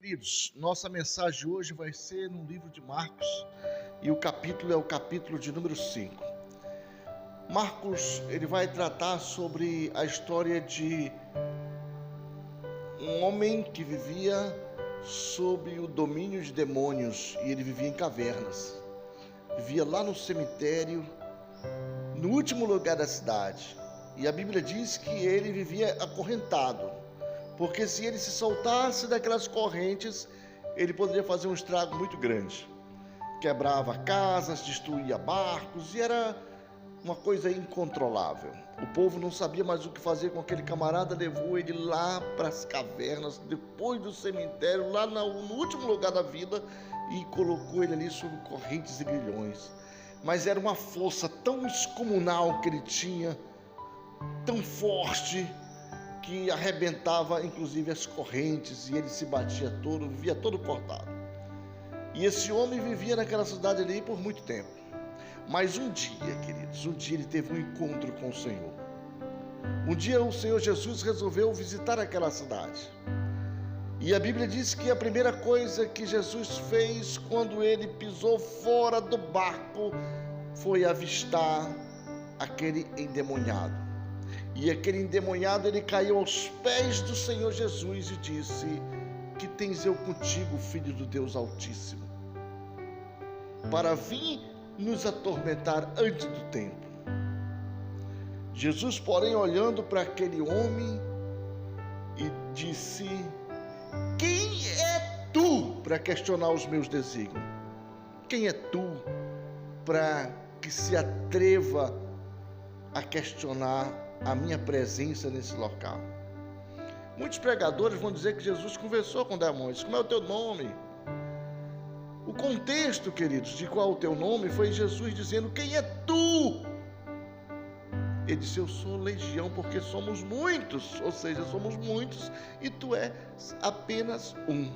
Queridos, nossa mensagem hoje vai ser no livro de Marcos e o capítulo é o capítulo de número 5. Marcos, ele vai tratar sobre a história de um homem que vivia sob o domínio de demônios e ele vivia em cavernas. Vivia lá no cemitério, no último lugar da cidade. E a Bíblia diz que ele vivia acorrentado, porque se ele se soltasse daquelas correntes, ele poderia fazer um estrago muito grande. Quebrava casas, destruía barcos e era uma coisa incontrolável. O povo não sabia mais o que fazer com aquele camarada, levou ele lá para as cavernas, depois do cemitério, lá no último lugar da vida, e colocou ele ali sob correntes e grilhões. Mas era uma força tão descomunal que ele tinha, tão forte, que arrebentava inclusive as correntes e ele se batia todo, vivia todo cortado. E esse homem vivia naquela cidade ali por muito tempo. Mas um dia, queridos, ele teve um encontro com o Senhor. Um dia o Senhor Jesus resolveu visitar aquela cidade. E a Bíblia diz que a primeira coisa que Jesus fez quando ele pisou fora do barco foi avistar aquele endemoniado. E aquele endemoniado, ele caiu aos pés do Senhor Jesus e disse: que tens eu contigo, Filho do Deus Altíssimo, para vir nos atormentar antes do tempo? Jesus, porém, olhando para aquele homem e disse: quem é tu para questionar os meus desígnios? Quem é tu para que se atreva a questionar a minha presença nesse local? Muitos pregadores vão dizer que Jesus conversou com demônios. Como é o teu nome? O contexto, queridos, de qual é o teu nome foi Jesus dizendo: quem é tu? Ele disse: eu sou legião, porque somos muitos. Ou seja, somos muitos e tu és apenas um.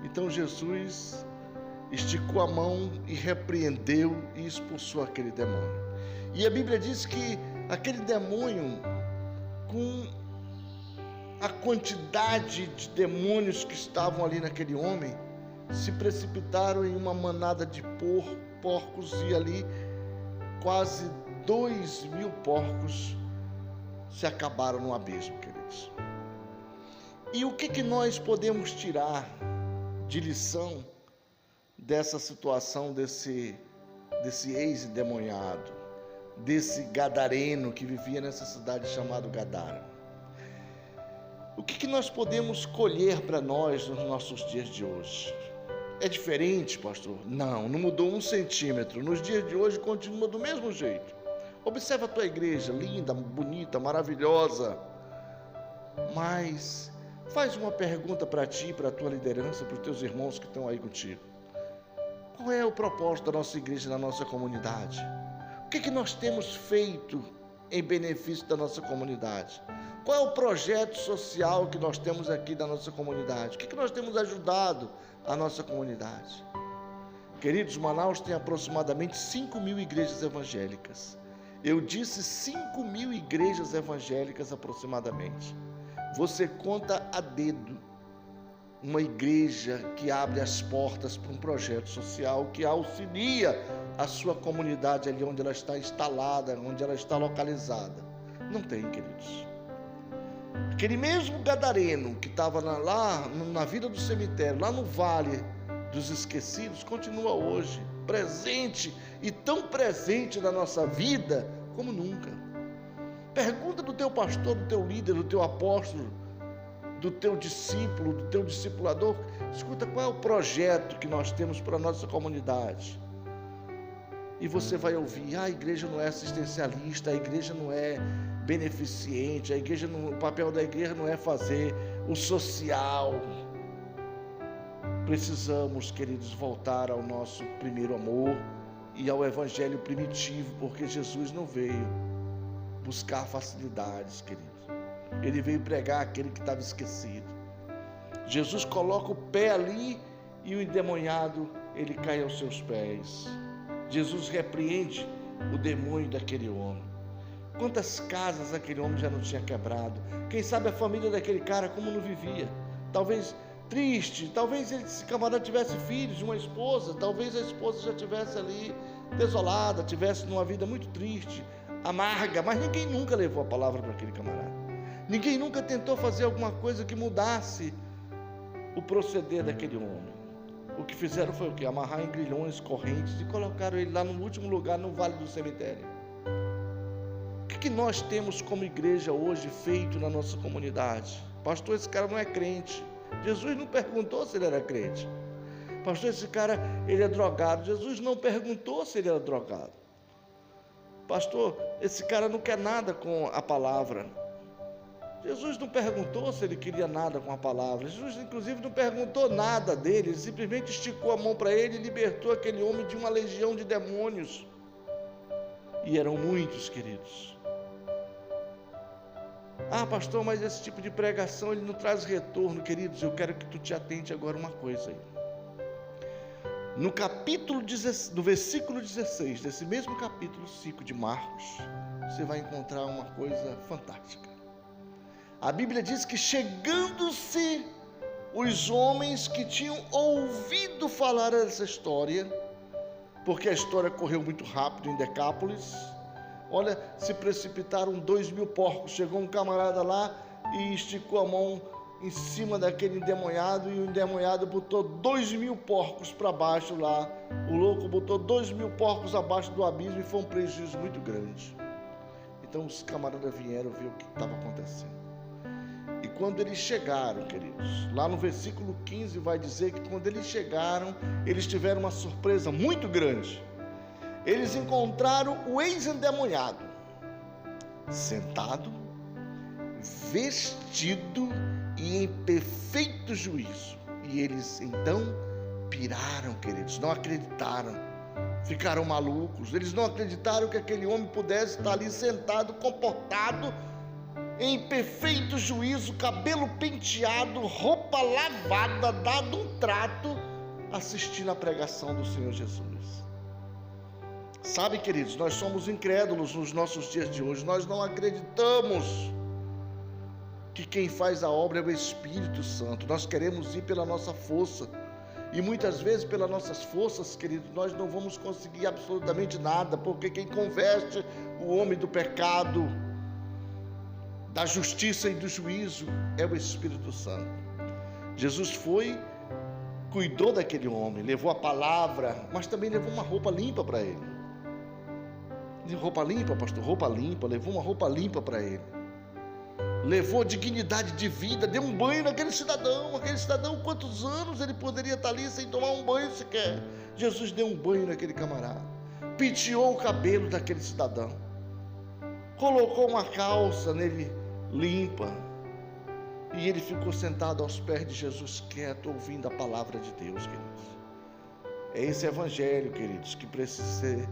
Então Jesus esticou a mão e repreendeu e expulsou aquele demônio. E a Bíblia diz que aquele demônio, com a quantidade de demônios que estavam ali naquele homem, se precipitaram em uma manada de porcos, e ali quase 2.000 porcos se acabaram no abismo, queridos. E o que nós podemos tirar de lição dessa situação desse ex-endemoniado, desse gadareno que vivia nessa cidade chamada Gadara? O que nós podemos colher para nós nos nossos dias de hoje? É diferente, pastor? Não mudou 1 centímetro. Nos dias de hoje continua do mesmo jeito. Observa a tua igreja, linda, bonita, maravilhosa. Mas faz uma pergunta para ti, para a tua liderança, para os teus irmãos que estão aí contigo. Qual é o propósito da nossa igreja na nossa comunidade? O que nós temos feito em benefício da nossa comunidade? Qual é o projeto social que nós temos aqui da nossa comunidade? O que nós temos ajudado a nossa comunidade? Queridos, Manaus tem aproximadamente 5.000 igrejas evangélicas. Eu disse 5.000 igrejas evangélicas aproximadamente. Você conta a dedo uma igreja que abre as portas para um projeto social que auxilia a sua comunidade ali onde ela está instalada, onde ela está localizada. Não tem, queridos. Aquele mesmo gadareno que estava lá na vida do cemitério, lá no Vale dos Esquecidos, continua hoje presente, e tão presente na nossa vida como nunca. Pergunta do teu pastor, do teu líder, do teu apóstolo, do teu discípulo, do teu discipulador. Escuta, qual é o projeto que nós temos para a nossa comunidade? E você vai ouvir: a igreja não é assistencialista, a igreja não é beneficente, o papel da igreja não é fazer o social. Precisamos, queridos, voltar ao nosso primeiro amor e ao evangelho primitivo, porque Jesus não veio buscar facilidades, queridos. Ele veio pregar aquele que estava esquecido. Jesus coloca o pé ali e o endemoniado, ele cai aos seus pés. Jesus repreende o demônio daquele homem. Quantas casas aquele homem já não tinha quebrado? Quem sabe a família daquele cara como não vivia? Talvez triste. Talvez esse camarada tivesse filhos, uma esposa, talvez a esposa já tivesse ali desolada, tivesse numa vida muito triste, amarga, mas ninguém nunca levou a palavra para aquele camarada. Ninguém nunca tentou fazer alguma coisa que mudasse o proceder daquele homem. O que fizeram foi o quê? Amarrar em grilhões, correntes e colocaram ele lá no último lugar, no vale do cemitério. O que nós temos como igreja hoje feito na nossa comunidade? Pastor, esse cara não é crente. Jesus não perguntou se ele era crente. Pastor, esse cara, ele é drogado. Jesus não perguntou se ele era drogado. Pastor, esse cara não quer nada com a palavra. Jesus não perguntou se ele queria nada com a palavra. Jesus, inclusive, não perguntou nada dele. Ele simplesmente esticou a mão para ele e libertou aquele homem de uma legião de demônios. E eram muitos, queridos. Ah, pastor, mas esse tipo de pregação, ele não traz retorno. Queridos, eu quero que tu te atente agora uma coisa aí. No versículo 16, desse mesmo capítulo 5 de Marcos, você vai encontrar uma coisa fantástica. A Bíblia diz que chegando-se os homens que tinham ouvido falar dessa história, porque a história correu muito rápido em Decápolis, olha, se precipitaram 2.000 porcos. Chegou um camarada lá e esticou a mão em cima daquele endemoniado, e o endemoniado botou 2.000 porcos para baixo lá. O louco botou 2.000 porcos abaixo do abismo, e foi um prejuízo muito grande. Então os camaradas vieram ver o que estava acontecendo. E quando eles chegaram, queridos, lá no versículo 15 vai dizer que quando eles chegaram, eles tiveram uma surpresa muito grande. Eles encontraram o ex-endemoniado sentado, vestido e em perfeito juízo. E eles então piraram, queridos, não acreditaram, ficaram malucos. Eles não acreditaram que aquele homem pudesse estar ali sentado, comportado, em perfeito juízo, cabelo penteado, roupa lavada, dado um trato, assistindo a pregação do Senhor Jesus. Sabe, queridos, nós somos incrédulos nos nossos dias de hoje. Nós não acreditamos que quem faz a obra é o Espírito Santo. Nós queremos ir pela nossa força, e muitas vezes pelas nossas forças, queridos, nós não vamos conseguir absolutamente nada, porque quem converte o homem do pecado, da justiça e do juízo é o Espírito Santo. Jesus foi, cuidou daquele homem, levou a palavra, mas também levou uma roupa limpa para ele. Roupa limpa, pastor? Roupa limpa. Levou uma roupa limpa para ele. Levou dignidade de vida, deu um banho naquele cidadão. Aquele cidadão, quantos anos ele poderia estar ali sem tomar um banho sequer? Jesus deu um banho naquele camarada, penteou o cabelo daquele cidadão, colocou uma calça nele limpa, e ele ficou sentado aos pés de Jesus, quieto, ouvindo a palavra de Deus, queridos. É esse evangelho, queridos, que precisa ser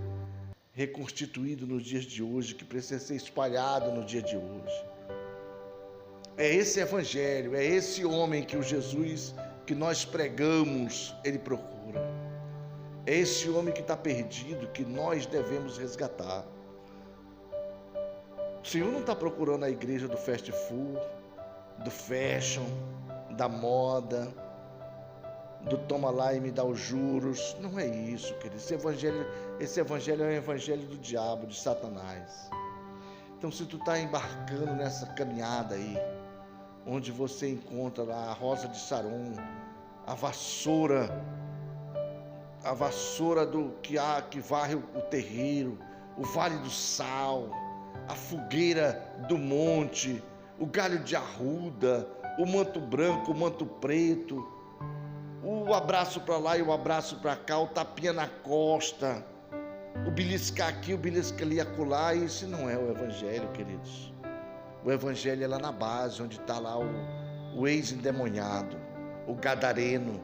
reconstituído nos dias de hoje, que precisa ser espalhado no dia de hoje. É esse evangelho, é esse homem que o Jesus que nós pregamos, ele procura. É esse homem que está perdido, que nós devemos resgatar. O Senhor não está procurando a igreja do fast food, do fashion, da moda, do toma lá e me dá os juros. Não é isso, querido. Esse evangelho é um evangelho do diabo, de Satanás. Então, se tu está embarcando nessa caminhada aí, onde você encontra lá a rosa de Saron, a vassoura do que varre o terreiro, o vale do sal, a fogueira do monte, o galho de arruda, o manto branco, o manto preto, o abraço para lá e o abraço para cá, o tapinha na costa, o beliscar aqui, o beliscar ali, acolá. Isso não é o evangelho, queridos. O evangelho é lá na base, onde está lá o ex-endemoniado, o gadareno.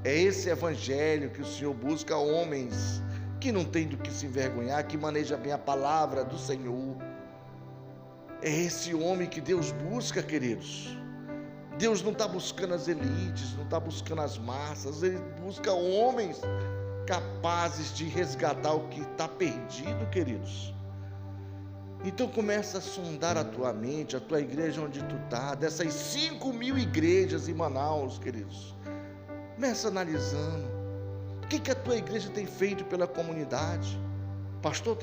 É esse evangelho que o Senhor busca, homens que não tem do que se envergonhar, que maneja bem a palavra do Senhor. É esse homem que Deus busca, queridos. Deus não está buscando as elites, não está buscando as massas, Ele busca homens capazes de resgatar o que está perdido, queridos. Então começa a sondar a tua mente, a tua igreja onde tu está, dessas 5.000 igrejas em Manaus, queridos. Começa analisando. O que a tua igreja tem feito pela comunidade? Pastor,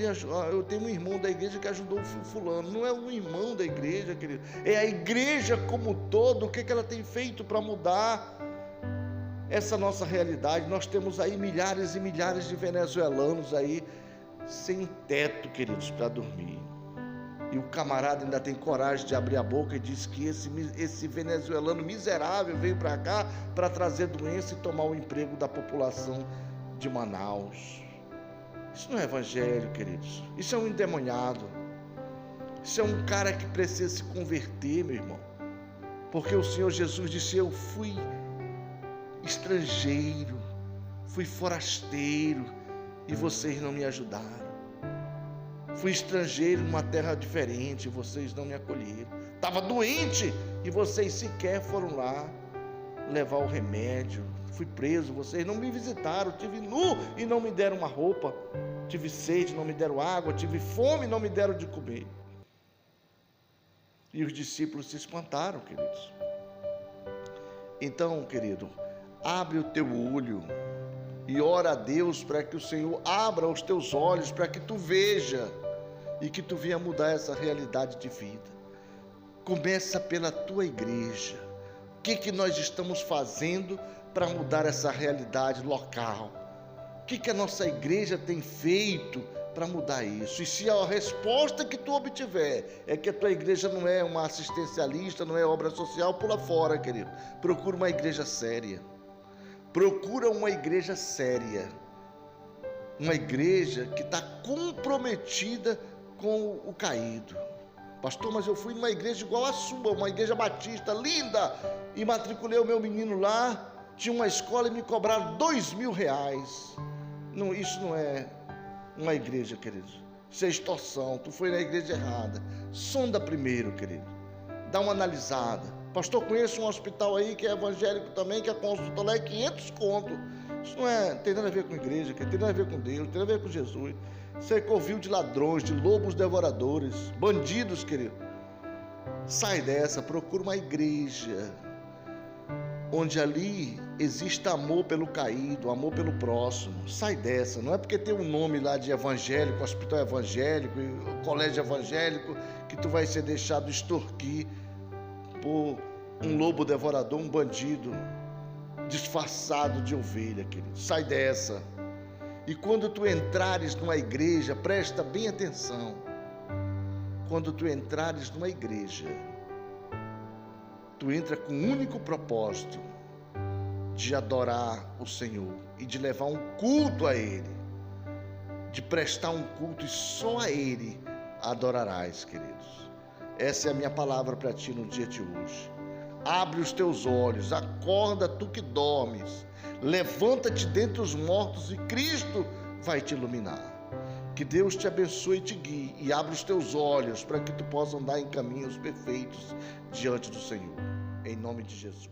eu tenho um irmão da igreja que ajudou o fulano. Não é um irmão da igreja, querido. É a igreja como um todo. O que ela tem feito para mudar essa nossa realidade? Nós temos aí milhares e milhares de venezuelanos aí sem teto, queridos, para dormir. E o camarada ainda tem coragem de abrir a boca e diz que esse venezuelano miserável veio para cá para trazer doença e tomar o emprego da população de Manaus. Isso não é evangelho, queridos. Isso é um endemoniado. Isso é um cara que precisa se converter, meu irmão. Porque o Senhor Jesus disse: eu fui estrangeiro, fui forasteiro e vocês não me ajudaram. Fui estrangeiro numa terra diferente, vocês não me acolheram. Estava doente e vocês sequer foram lá levar o remédio. Fui preso, vocês não me visitaram. Tive nu e não me deram uma roupa. Tive sede, não me deram água. Tive fome e não me deram de comer. E os discípulos se espantaram, queridos. Então, querido, abre o teu olho e ora a Deus para que o Senhor abra os teus olhos, para que tu veja e que tu venha mudar essa realidade de vida. Começa pela tua igreja. O que nós estamos fazendo para mudar essa realidade local? O que a nossa igreja tem feito para mudar isso? E se a resposta que tu obtiver é que a tua igreja não é uma assistencialista, não é obra social, pula fora, querido. Procura uma igreja séria. Procura uma igreja séria. Uma igreja que está comprometida com o caído. Pastor, mas eu fui numa igreja igual a sua, uma igreja batista, linda, e matriculei o meu menino lá, tinha uma escola e me cobraram R$2.000. Não, isso não é uma igreja, querido. Isso é extorsão. Tu foi na igreja errada. Sonda primeiro, querido. Dá uma analisada. Pastor, conheço um hospital aí que é evangélico também, que a consulta lá é 500 conto. Isso não tem nada a ver com igreja, tem nada a ver com Deus, tem nada a ver com Jesus. Isso é covil de ladrões, de lobos devoradores, bandidos, querido. Sai dessa, procura uma igreja onde ali existe amor pelo caído, amor pelo próximo. Sai dessa, não é porque tem um nome lá de evangélico, hospital evangélico, colégio evangélico, que tu vai ser deixado extorquir por um lobo devorador, um bandido disfarçado de ovelha, querido. Sai dessa. E quando tu entrares numa igreja, presta bem atenção. Quando tu entrares numa igreja, tu entra com um único propósito: de adorar o Senhor e de levar um culto a Ele, de prestar um culto, e só a Ele adorarás, queridos. Essa é a minha palavra para ti no dia de hoje. Abre os teus olhos, acorda tu que dormes, levanta-te dentre os mortos e Cristo vai te iluminar. Que Deus te abençoe e te guie e abra os teus olhos para que tu possa andar em caminhos perfeitos diante do Senhor. Em nome de Jesus.